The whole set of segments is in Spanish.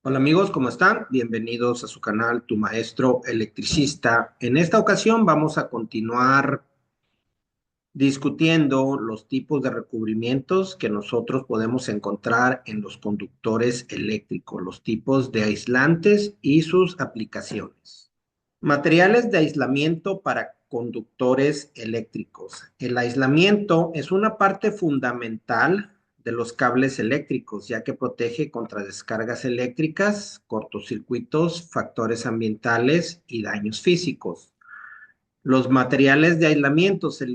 Hola amigos, ¿cómo están? Bienvenidos a su canal Tu Maestro Electricista. En esta ocasión vamos a continuar discutiendo los tipos de recubrimientos que nosotros podemos encontrar en los conductores eléctricos, los tipos de aislantes y sus aplicaciones. Materiales de aislamiento para conductores eléctricos. El aislamiento es una parte fundamental de los cables eléctricos, ya que protege contra descargas eléctricas, cortocircuitos, factores ambientales y daños físicos. Los materiales de aislamiento se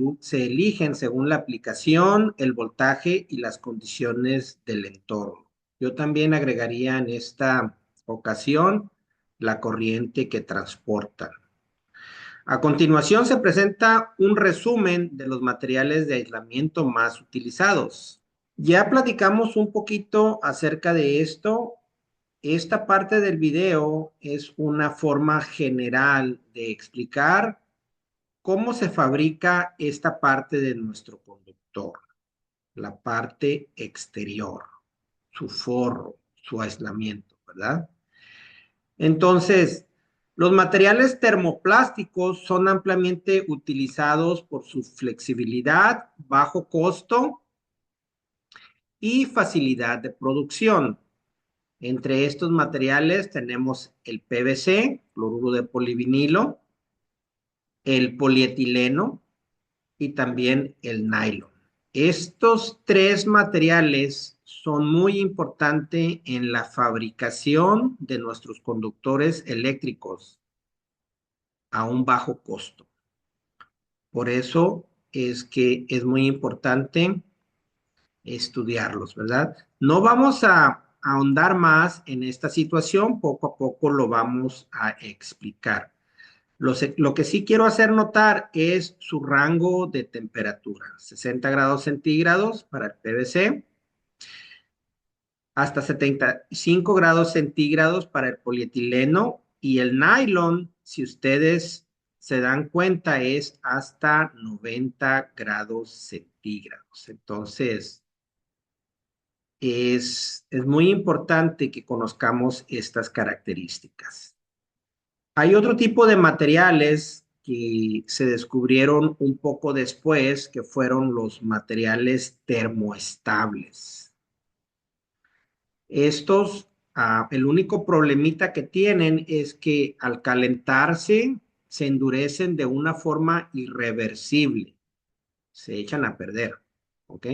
eligen según la aplicación, el voltaje y las condiciones del entorno. Yo también agregaría en esta ocasión la corriente que transportan. A continuación se presenta un resumen de los materiales de aislamiento más utilizados. Ya platicamos un poquito acerca de esto. Esta parte del video es una forma general de explicar cómo se fabrica esta parte de nuestro conductor, la parte exterior, su forro, su aislamiento, ¿verdad? Entonces, los materiales termoplásticos son ampliamente utilizados por su flexibilidad, bajo costo y facilidad de producción. Entre estos materiales tenemos el PVC, cloruro de polivinilo, el polietileno y también el nylon. Estos tres materiales son muy importantes en la fabricación de nuestros conductores eléctricos a un bajo costo. Por eso es que es muy importante estudiarlos, ¿verdad? No vamos a ahondar más en esta situación, poco a poco lo vamos a explicar. Lo que sí quiero hacer notar es su rango de temperatura, 60 grados centígrados para el PVC, hasta 75 grados centígrados para el polietileno y el nylon, si ustedes se dan cuenta, es hasta 90 grados centígrados. Entonces, es muy importante que conozcamos estas características. Hay otro tipo de materiales que se descubrieron un poco después, que fueron los materiales termoestables. Estos, el único problemita que tienen es que al calentarse se endurecen de una forma irreversible, se echan a perder, ¿ok?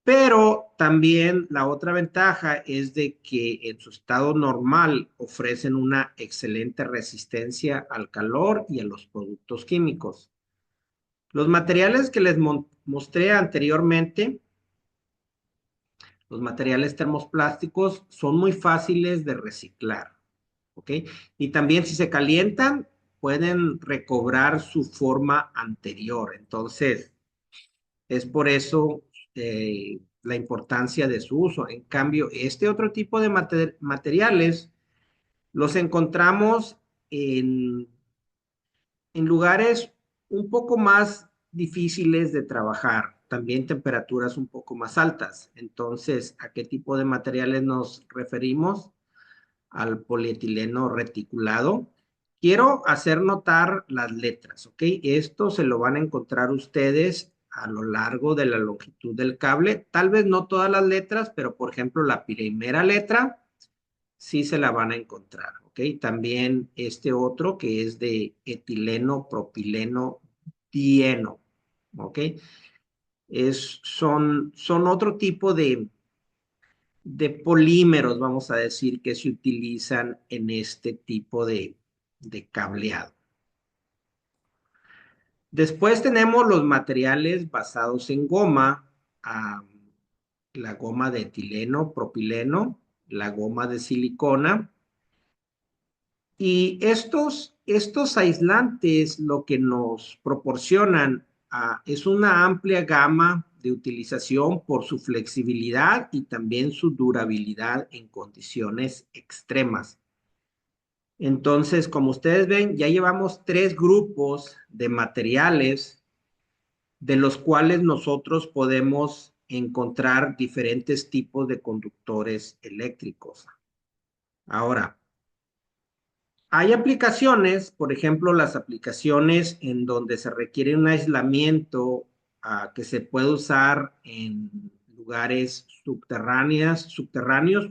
Pero también la otra ventaja es de que en su estado normal ofrecen una excelente resistencia al calor y a los productos químicos. Los materiales que les mostré anteriormente, los materiales termoplásticos, son muy fáciles de reciclar, ¿ok? Y también si se calientan, pueden recobrar su forma anterior. Entonces, es por eso la importancia de su uso. En cambio, este otro tipo de materiales los encontramos en, en lugares un poco más difíciles de trabajar, también temperaturas un poco más altas. Entonces, ¿a qué tipo de materiales nos referimos? Al polietileno reticulado. Quiero hacer notar las letras, ¿ok? Esto se lo van a encontrar ustedes a lo largo de la longitud del cable. Tal vez no todas las letras, pero por ejemplo la primera letra sí se la van a encontrar, ¿ok? También este otro que es de etileno, propileno, dieno, ¿ok? Son otro tipo de polímeros, vamos a decir, que se utilizan en este tipo de cableado. Después tenemos los materiales basados en goma, la goma de etileno, propileno, la goma de silicona. Y estos aislantes lo que nos proporcionan es una amplia gama de utilización por su flexibilidad y también su durabilidad en condiciones extremas. Entonces, como ustedes ven, ya llevamos tres grupos de materiales de los cuales nosotros podemos encontrar diferentes tipos de conductores eléctricos. Ahora, hay aplicaciones, por ejemplo, las aplicaciones en donde se requiere un aislamiento que se puede usar en lugares subterráneos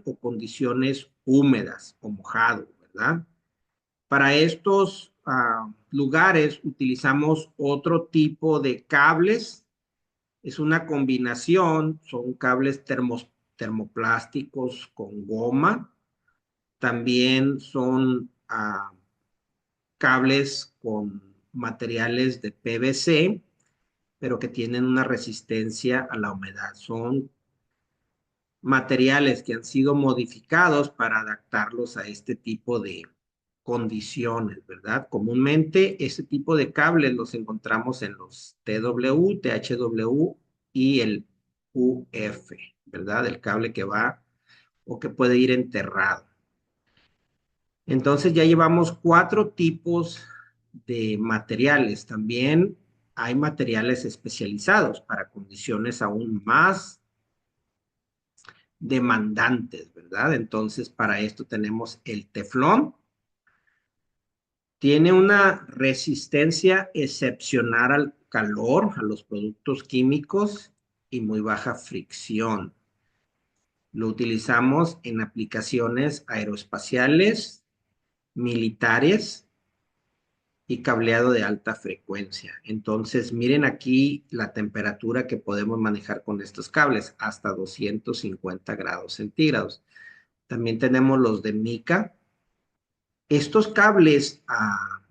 o condiciones húmedas o mojado, ¿verdad? Para estos lugares utilizamos otro tipo de cables. Es una combinación, son cables termoplásticos con goma. También son cables con materiales de PVC, pero que tienen una resistencia a la humedad. Son materiales que han sido modificados para adaptarlos a este tipo de condiciones, ¿verdad? Comúnmente este tipo de cables los encontramos en los TW, THW y el UF, ¿verdad? El cable que va o que puede ir enterrado. Entonces ya llevamos 4 tipos de materiales. También hay materiales especializados para condiciones aún más demandantes, ¿verdad? Entonces para esto tenemos el teflón. Tiene una resistencia excepcional al calor, a los productos químicos y muy baja fricción. Lo utilizamos en aplicaciones aeroespaciales, militares y cableado de alta frecuencia. Entonces, miren aquí la temperatura que podemos manejar con estos cables, hasta 250 grados centígrados. También tenemos los de mica. Estos cables,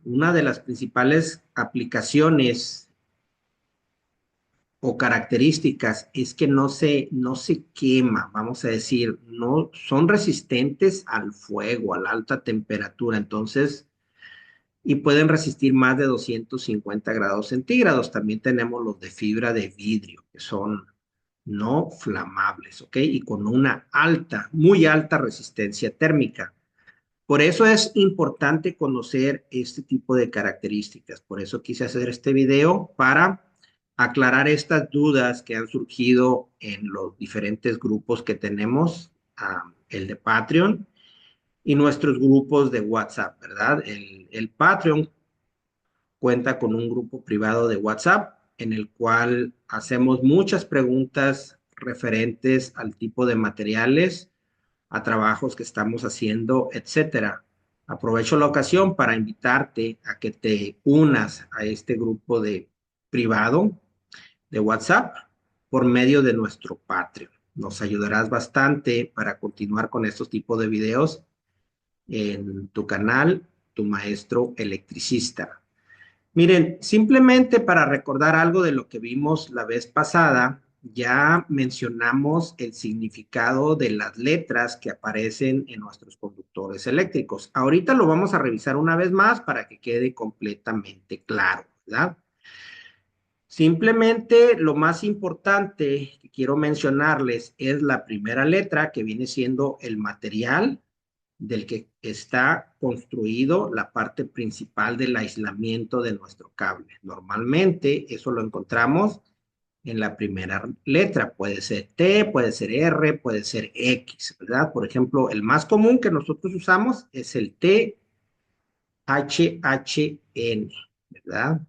una de las principales aplicaciones o características es que no se quema, vamos a decir, no son resistentes al fuego, a la alta temperatura. Entonces, y pueden resistir más de 250 grados centígrados. También tenemos los de fibra de vidrio, que son no flamables, ¿ok? Y con una alta, muy alta resistencia térmica. Por eso es importante conocer este tipo de características. Por eso quise hacer este video para aclarar estas dudas que han surgido en los diferentes grupos que tenemos, el de Patreon y nuestros grupos de WhatsApp, ¿verdad? El Patreon cuenta con un grupo privado de WhatsApp en el cual hacemos muchas preguntas referentes al tipo de materiales, a trabajos que estamos haciendo, etcétera. Aprovecho la ocasión para invitarte a que te unas a este grupo de privado de WhatsApp por medio de nuestro Patreon. Nos ayudarás bastante para continuar con estos tipos de videos en tu canal, Tu Maestro Electricista. Miren, simplemente para recordar algo de lo que vimos la vez pasada, ya mencionamos el significado de las letras que aparecen en nuestros conductores eléctricos. Ahorita lo vamos a revisar una vez más para que quede completamente claro, ¿verdad? Simplemente lo más importante que quiero mencionarles es la primera letra que viene siendo el material del que está construido la parte principal del aislamiento de nuestro cable. Normalmente eso lo encontramos en la primera letra. Puede ser T, puede ser R, puede ser X, ¿verdad? Por ejemplo, el más común que nosotros usamos es el T, H, H, N, ¿verdad?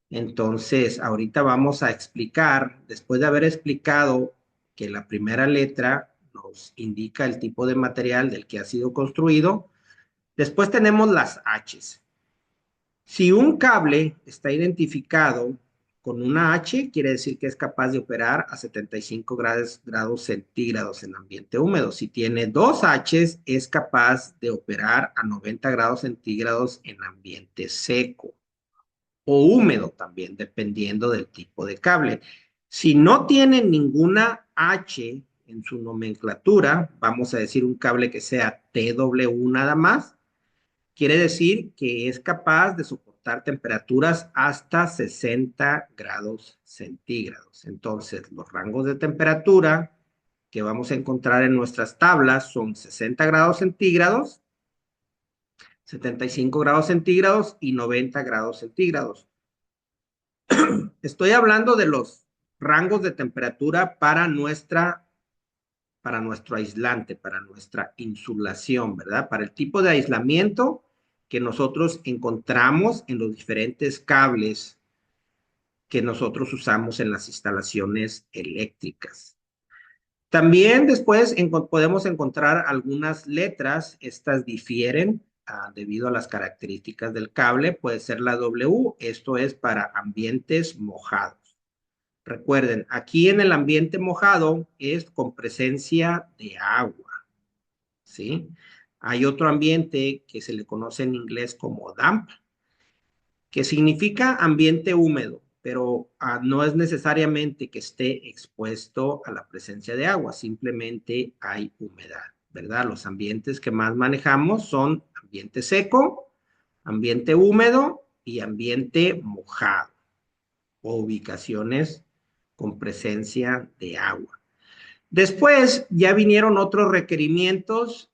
Entonces, ahorita vamos a explicar, después de haber explicado que la primera letra nos indica el tipo de material del que ha sido construido. Después tenemos las H's. Si un cable está identificado con una H, quiere decir que es capaz de operar a 75 grados centígrados en ambiente húmedo. Si tiene dos H's, es capaz de operar a 90 grados centígrados en ambiente seco o húmedo también, dependiendo del tipo de cable. Si no tiene ninguna H en su nomenclatura, vamos a decir un cable que sea TW nada más, quiere decir que es capaz de soportar temperaturas hasta 60 grados centígrados. Entonces, los rangos de temperatura que vamos a encontrar en nuestras tablas son 60 grados centígrados, 75 grados centígrados y 90 grados centígrados. Estoy hablando de los rangos de temperatura para nuestra para nuestro aislante, para nuestra insulación, ¿verdad? Para el tipo de aislamiento que nosotros encontramos en los diferentes cables que nosotros usamos en las instalaciones eléctricas. También después podemos encontrar algunas letras, estas difieren debido a las características del cable, puede ser la W, esto es para ambientes mojados. Recuerden, aquí en el ambiente mojado es con presencia de agua, ¿sí? Hay otro ambiente que se le conoce en inglés como damp, que significa ambiente húmedo, pero no es necesariamente que esté expuesto a la presencia de agua, simplemente hay humedad, ¿verdad? Los ambientes que más manejamos son ambiente seco, ambiente húmedo y ambiente mojado, o ubicaciones con presencia de agua. Después ya vinieron otros requerimientos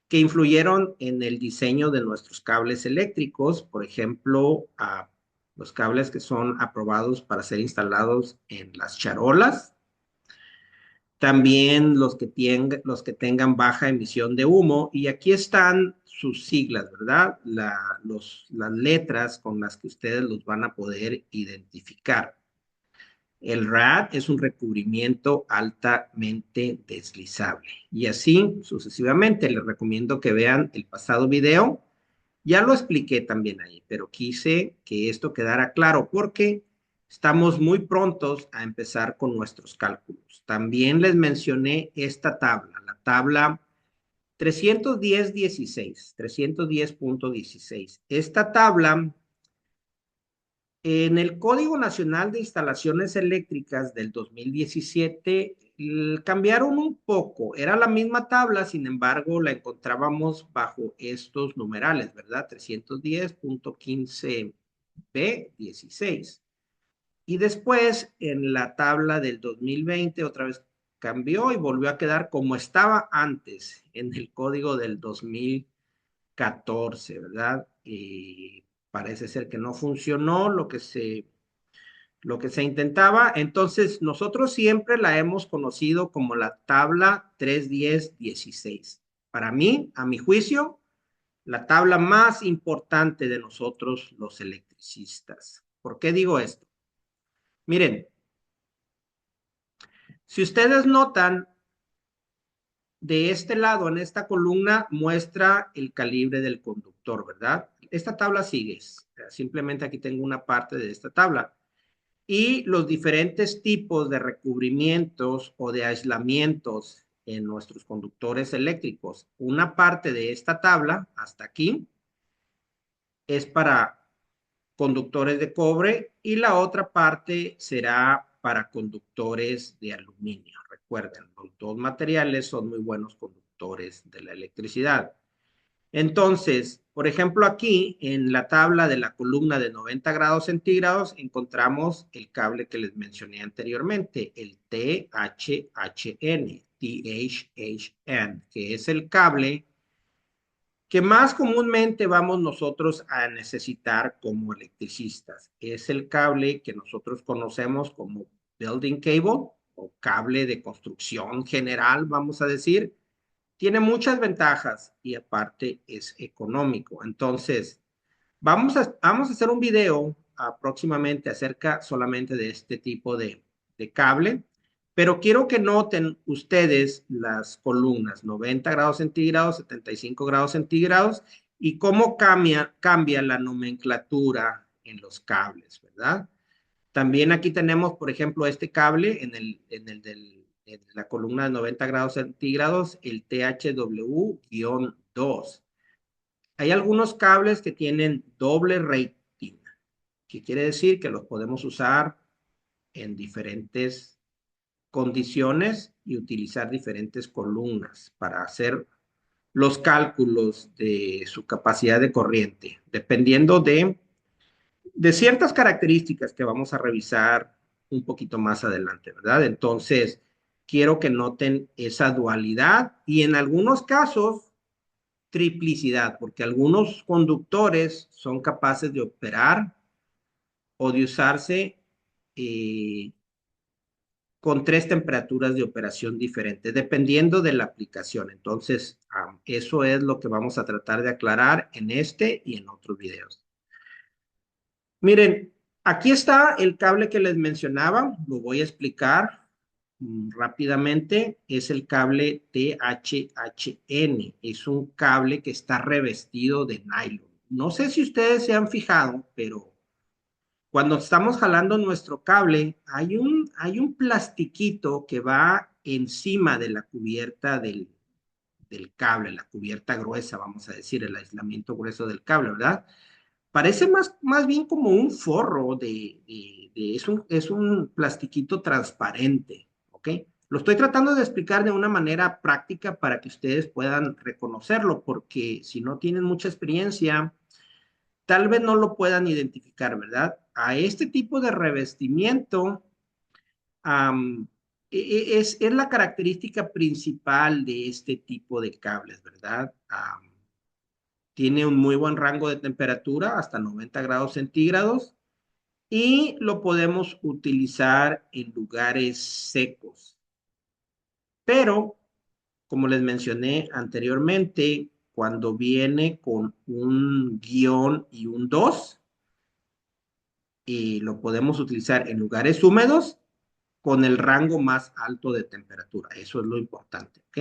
que influyeron en el diseño de nuestros cables eléctricos, por ejemplo, los cables que son aprobados para ser instalados en las charolas, también los que tengan baja emisión de humo, y aquí están sus siglas, ¿verdad? Las letras con las que ustedes los van a poder identificar. El RAD es un recubrimiento altamente deslizable y así sucesivamente. Les recomiendo que vean el pasado video. Ya lo expliqué también ahí, pero quise que esto quedara claro porque estamos muy prontos a empezar con nuestros cálculos. También les mencioné esta tabla, la tabla 310.16, 310.16. Esta tabla en el Código Nacional de Instalaciones Eléctricas del 2017 cambiaron un poco. Era la misma tabla, sin embargo, la encontrábamos bajo estos numerales, ¿verdad? 310.15b16. Y después, en la tabla del 2020, otra vez cambió y volvió a quedar como estaba antes, en el código del 2014, ¿verdad? Parece ser que no funcionó lo que se intentaba. Entonces, nosotros siempre la hemos conocido como la tabla 31016. Para mí, a mi juicio, la tabla más importante de nosotros los electricistas. ¿Por qué digo esto? Miren, si ustedes notan, de este lado, en esta columna, muestra el calibre del conductor, ¿verdad? Esta tabla sigue. Simplemente aquí tengo una parte de esta tabla. Y los diferentes tipos de recubrimientos o de aislamientos en nuestros conductores eléctricos. Una parte de esta tabla, hasta aquí, es para conductores de cobre y la otra parte será para conductores de aluminio. Recuerden, los dos materiales son muy buenos conductores de la electricidad. Entonces, por ejemplo, aquí en la tabla de la columna de 90 grados centígrados encontramos el cable que les mencioné anteriormente, el THHN, que es el cable que más comúnmente vamos nosotros a necesitar como electricistas. Es el cable que nosotros conocemos como building cable o cable de construcción general, vamos a decir. Tiene muchas ventajas y aparte es económico. Entonces, vamos a hacer un video próximamente acerca solamente de este tipo de cable, pero quiero que noten ustedes las columnas 90 grados centígrados, 75 grados centígrados y cómo cambia la nomenclatura en los cables, ¿verdad? También aquí tenemos, por ejemplo, este cable en la columna de 90 grados centígrados, el THW-2. Hay algunos cables que tienen doble rating, que quiere decir que los podemos usar en diferentes condiciones y utilizar diferentes columnas para hacer los cálculos de su capacidad de corriente, dependiendo de ciertas características que vamos a revisar un poquito más adelante, ¿verdad? Entonces, quiero que noten esa dualidad y en algunos casos triplicidad, porque algunos conductores son capaces de operar o de usarse eh, con 3 temperaturas de operación diferentes, dependiendo de la aplicación. Entonces, eso es lo que vamos a tratar de aclarar en este y en otros videos. Miren, aquí está el cable que les mencionaba, lo voy a explicar rápidamente. Es el cable THHN, es un cable que está revestido de nylon. No sé si ustedes se han fijado, pero cuando estamos jalando nuestro cable, hay un plastiquito que va encima de la cubierta del cable, la cubierta gruesa, vamos a decir, el aislamiento grueso del cable, ¿verdad? Parece más bien como un forro es un plastiquito transparente, ¿ok? Lo estoy tratando de explicar de una manera práctica para que ustedes puedan reconocerlo, porque si no tienen mucha experiencia, tal vez no lo puedan identificar, ¿verdad? A este tipo de revestimiento am, es la característica principal de este tipo de cables, ¿verdad? Tiene un muy buen rango de temperatura, hasta 90 grados centígrados, y lo podemos utilizar en lugares secos. Pero, como les mencioné anteriormente, cuando viene con un guión y un 2, y lo podemos utilizar en lugares húmedos con el rango más alto de temperatura. Eso es lo importante, ¿ok?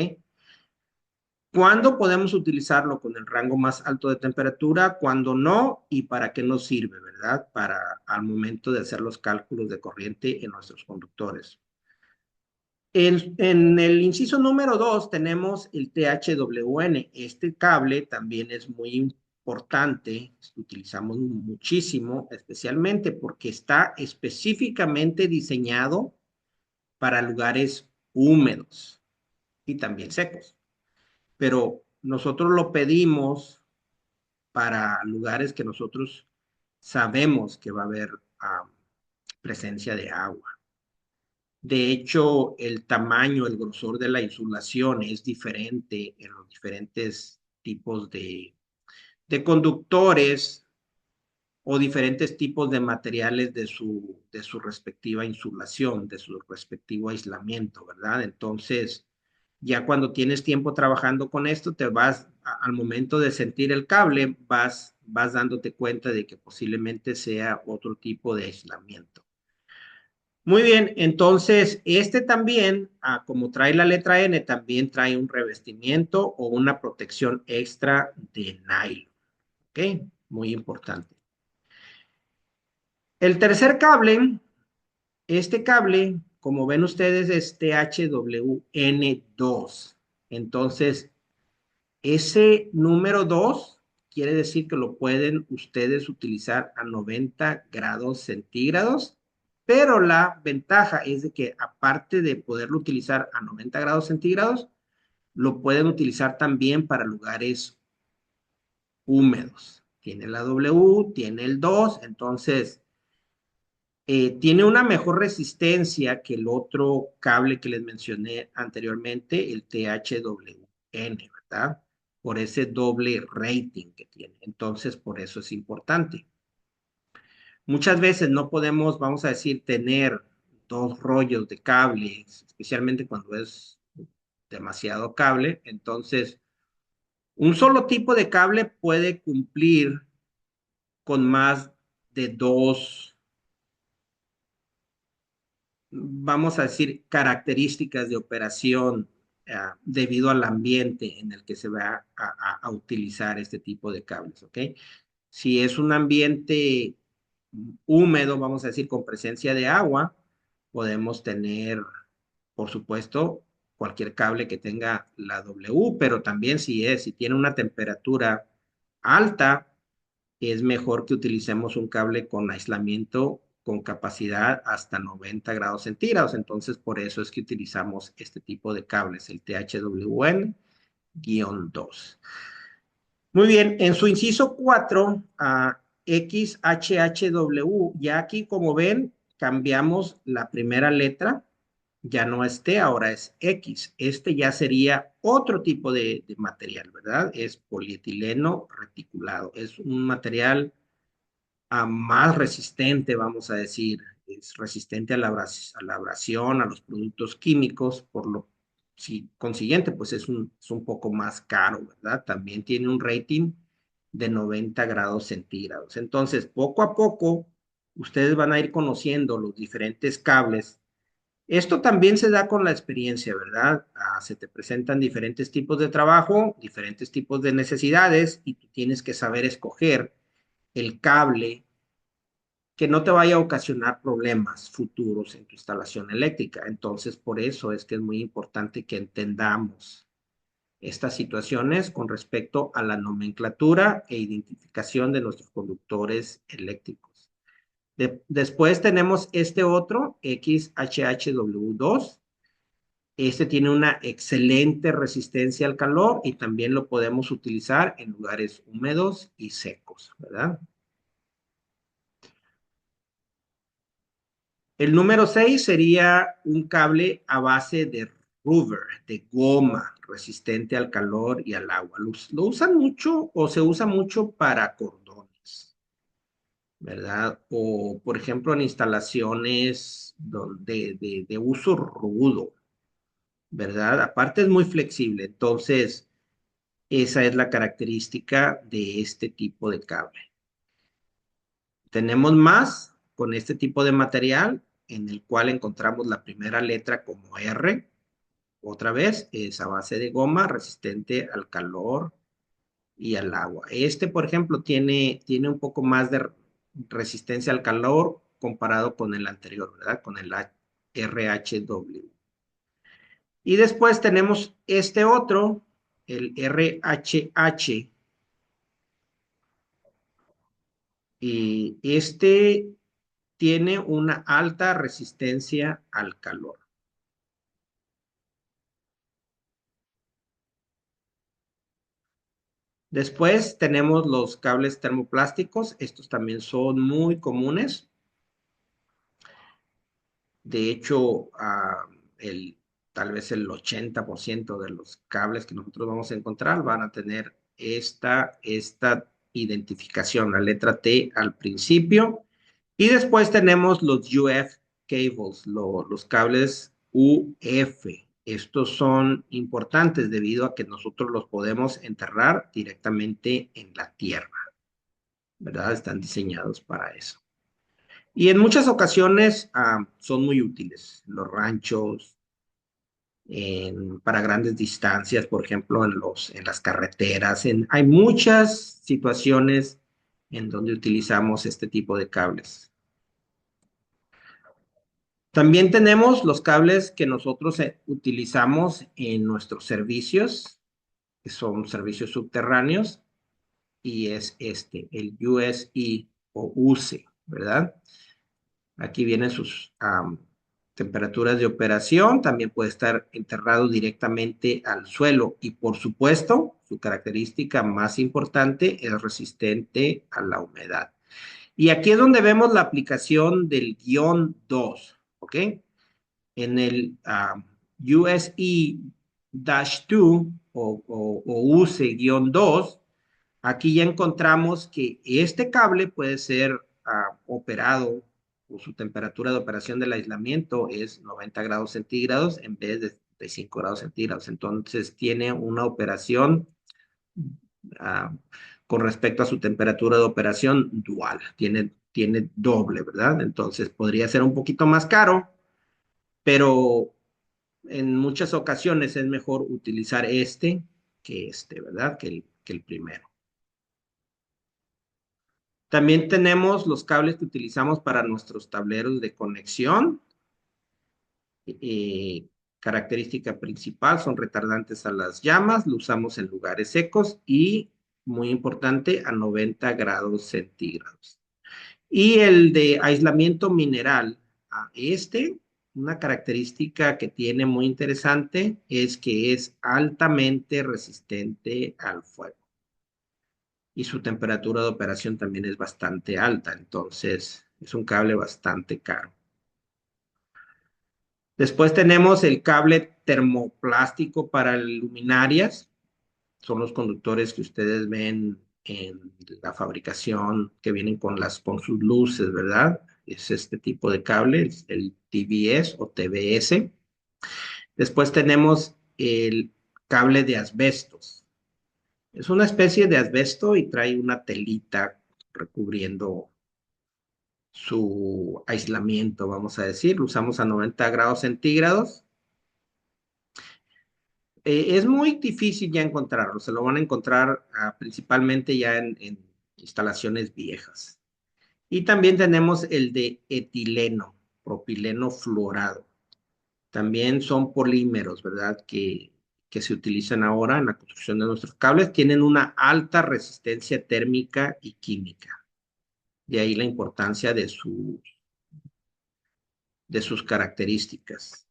¿Cuándo podemos utilizarlo con el rango más alto de temperatura? ¿Cuándo no? ¿Y para qué nos sirve, verdad? Para al momento de hacer los cálculos de corriente en nuestros conductores. En el inciso número 2 tenemos el THWN. Este cable también es muy importante, lo utilizamos muchísimo, especialmente porque está específicamente diseñado para lugares húmedos y también secos. Pero nosotros lo pedimos para lugares que nosotros sabemos que va a haber presencia de agua. De hecho, el tamaño, el grosor de la insulación es diferente en los diferentes tipos de conductores o diferentes tipos de materiales de su respectiva insulación, de su respectivo aislamiento, ¿verdad? Entonces, ya cuando tienes tiempo trabajando con esto, te vas, al momento de sentir el cable, vas dándote cuenta de que posiblemente sea otro tipo de aislamiento. Muy bien, entonces este también, como trae la letra N, también trae un revestimiento o una protección extra de nylon. ¿Ok? Muy importante. El tercer cable, este cable, como ven ustedes, es THWN2. Entonces, ese número 2 quiere decir que lo pueden ustedes utilizar a 90 grados centígrados, pero la ventaja es de que aparte de poderlo utilizar a 90 grados centígrados, lo pueden utilizar también para lugares húmedos. Tiene la W, tiene el 2, entonces tiene una mejor resistencia que el otro cable que les mencioné anteriormente, el THWN, ¿verdad? Por ese doble rating que tiene. Entonces, por eso es importante. Muchas veces no podemos, vamos a decir, tener 2 rollos de cable, especialmente cuando es demasiado cable. Entonces, un solo tipo de cable puede cumplir con más de dos, vamos a decir, características de operación debido al ambiente en el que se va a utilizar este tipo de cables, ¿ok? Si es un ambiente húmedo, vamos a decir, con presencia de agua, podemos tener, por supuesto, cualquier cable que tenga la W, pero también si tiene una temperatura alta, es mejor que utilicemos un cable con aislamiento con capacidad hasta 90 grados centígrados. Entonces, por eso es que utilizamos este tipo de cables, el THWN-2. Muy bien, en su inciso 4, a XHHW, ya aquí como ven, cambiamos la primera letra, ya no es T, ahora es X. Este ya sería otro tipo de material, ¿verdad? Es polietileno reticulado. Es un material más resistente, vamos a decir, es resistente a a la abrasión, a los productos químicos, si, consiguiente, pues es un poco más caro, ¿verdad? También tiene un rating de 90 grados centígrados. Entonces, poco a poco, ustedes van a ir conociendo los diferentes cables. Esto también se da con la experiencia, ¿verdad? Se te presentan diferentes tipos de trabajo, diferentes tipos de necesidades y tú tienes que saber escoger el cable que no te vaya a ocasionar problemas futuros en tu instalación eléctrica. Entonces, por eso es que es muy importante que entendamos estas situaciones con respecto a la nomenclatura e identificación de nuestros conductores eléctricos. Después tenemos este otro, XHHW2. Este tiene una excelente resistencia al calor y también lo podemos utilizar en lugares húmedos y secos, ¿verdad? El número 6 sería un cable a base de rubber, de goma, resistente al calor y al agua. Lo usan mucho o se usa mucho para cordones, ¿verdad? O, por ejemplo, en instalaciones de uso rudo, ¿verdad? Aparte es muy flexible, entonces esa es la característica de este tipo de cable. Tenemos más con este tipo de material en el cual encontramos la primera letra como R. Otra vez es a base de goma resistente al calor y al agua. Este, por ejemplo, tiene un poco más de resistencia al calor comparado con el anterior, ¿verdad? Con el RHW. Y después tenemos este otro, el RHH, y este tiene una alta resistencia al calor. Después tenemos los cables termoplásticos. Estos también son muy comunes. De hecho, tal vez el 80% de los cables que nosotros vamos a encontrar van a tener esta identificación, la letra T al principio. Y después tenemos los UF cables, los cables UF. Estos son importantes debido a que nosotros los podemos enterrar directamente en la tierra, ¿verdad? Están diseñados para eso. Y en muchas ocasiones son muy útiles. Los ranchos, para grandes distancias, por ejemplo, en las carreteras. Hay muchas situaciones en donde utilizamos este tipo de cables. También tenemos los cables que nosotros utilizamos en nuestros servicios, que son servicios subterráneos, y es el USI o UCE, ¿verdad? Aquí vienen sus temperaturas de operación, también puede estar enterrado directamente al suelo y por supuesto, su característica más importante es resistente a la humedad. Y aquí es donde vemos la aplicación del guión 2, ¿ok? En el USE-2 o USE-2, aquí ya encontramos que este cable puede ser operado o su temperatura de operación del aislamiento es 90 grados centígrados en vez de 5 grados centígrados. Entonces tiene una operación ah, con respecto a su temperatura de operación dual, tiene doble, ¿verdad? Entonces podría ser un poquito más caro, pero en muchas ocasiones es mejor utilizar ¿verdad? Que el primero. También tenemos los cables que utilizamos para nuestros tableros de conexión. Eh, Característica principal son retardantes a las llamas, lo usamos en lugares secos y, muy importante, a 90 grados centígrados. Y el de aislamiento mineral, una característica que tiene muy interesante es que es altamente resistente al fuego y su temperatura de operación también es bastante alta, entonces es un cable bastante caro. Después tenemos el cable termoplástico para luminarias, son los conductores que ustedes ven en la fabricación que vienen con sus luces, ¿verdad? es este tipo de cable, es el TBS o TBS. Después tenemos el cable de asbestos. Es una especie de asbesto y trae una telita recubriendo su aislamiento, vamos a decir. Lo usamos a 90 grados centígrados. Es muy difícil ya encontrarlo. Se lo van a encontrar principalmente ya en instalaciones viejas. Y también tenemos el de etileno, propileno fluorado. También son polímeros, ¿verdad? Que se utilizan ahora en la construcción de nuestros cables. Tienen una alta resistencia térmica y química. De ahí la importancia de sus características.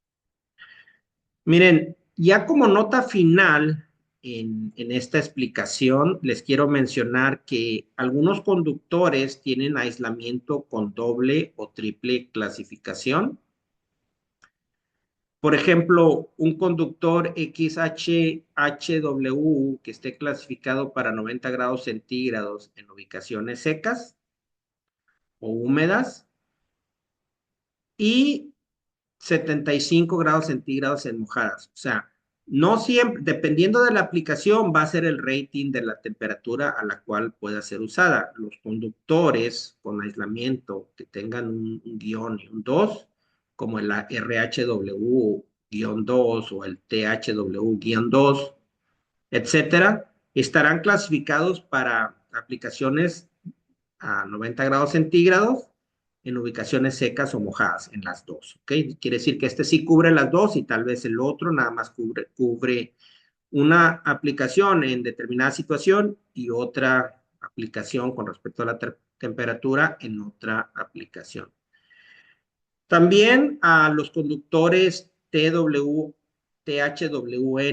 Miren, ya como nota final en esta explicación, les quiero mencionar que algunos conductores tienen aislamiento con doble o triple clasificación. Por ejemplo, un conductor XHHW que esté clasificado para 90 grados centígrados en ubicaciones secas o húmedas y 75 grados centígrados en mojadas. O sea, no siempre, dependiendo de la aplicación, va a ser el rating de la temperatura a la cual pueda ser usada. Los conductores con aislamiento que tengan un guión y un 2, como el RHW-2 o el THW-2, etcétera, estarán clasificados para aplicaciones a 90 grados centígrados en ubicaciones secas o mojadas, en las dos, ¿ok? Quiere decir que este sí cubre las dos y tal vez el otro nada más cubre una aplicación en determinada situación y otra aplicación con respecto a la temperatura en otra aplicación. También a los conductores THWN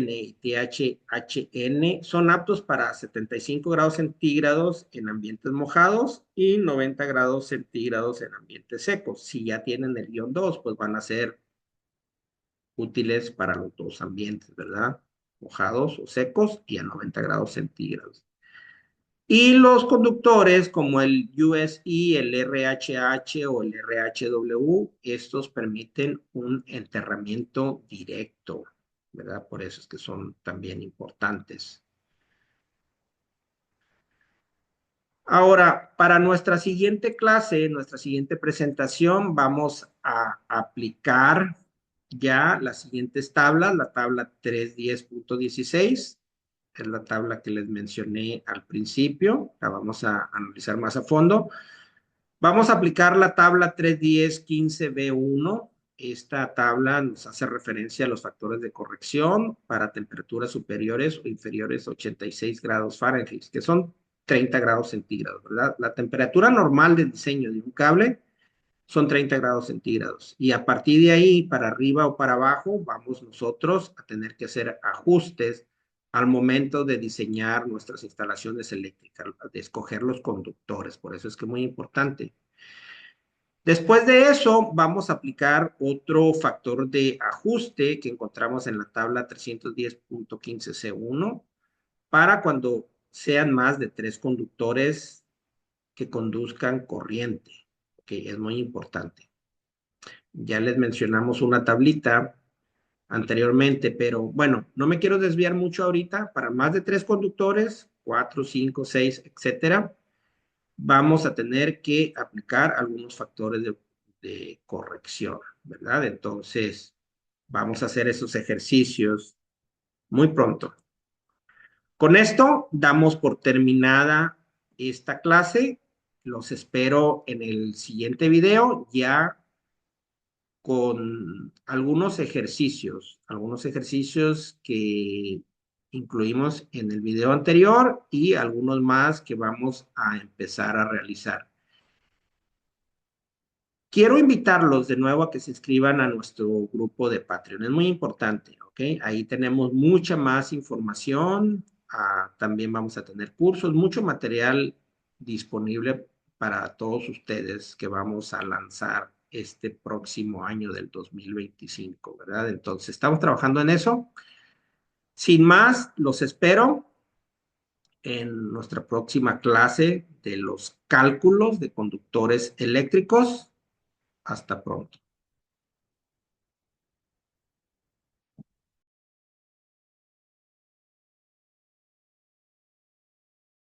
y THHN son aptos para 75 grados centígrados en ambientes mojados y 90 grados centígrados en ambientes secos. Si ya tienen el guión 2, pues van a ser útiles para los dos ambientes, ¿verdad? Mojados o secos y a 90 grados centígrados. Y los conductores como el USI, el RHH o el RHW, estos permiten un enterramiento directo, ¿verdad? Por eso es que son también importantes. Ahora, para nuestra siguiente clase, nuestra siguiente presentación, vamos a aplicar ya las siguientes tablas, la tabla 310.16, es la tabla que les mencioné al principio, la vamos a analizar más a fondo. Vamos a aplicar la tabla 310.15b1. Esta tabla nos hace referencia a los factores de corrección para temperaturas superiores o inferiores a 86 grados Fahrenheit, que son 30 grados centígrados, ¿verdad? La temperatura normal de diseño de un cable son 30 grados centígrados. Y a partir de ahí, para arriba o para abajo, vamos nosotros a tener que hacer ajustes al momento de diseñar nuestras instalaciones eléctricas, de escoger los conductores. Por eso es que es muy importante. Después de eso, vamos a aplicar otro factor de ajuste que encontramos en la tabla 310.15c1 para cuando sean más de 3 conductores que conduzcan corriente, que es muy importante. Ya les mencionamos una tablita anteriormente, pero bueno, no me quiero desviar mucho ahorita. Para más de 3 conductores, 4, 5, 6, etcétera, vamos a tener que aplicar algunos factores de corrección, ¿verdad? Entonces, vamos a hacer esos ejercicios muy pronto. Con esto, damos por terminada esta clase. Los espero en el siguiente video, ya con algunos ejercicios que incluimos en el video anterior y algunos más que vamos a empezar a realizar. Quiero invitarlos de nuevo a que se inscriban a nuestro grupo de Patreon. Es muy importante, ¿ok? Ahí tenemos mucha más información. También vamos a tener cursos, mucho material disponible para todos ustedes que vamos a lanzar este próximo año del 2025, ¿verdad? Entonces, estamos trabajando en eso. Sin más, los espero en nuestra próxima clase de los cálculos de conductores eléctricos. Hasta pronto.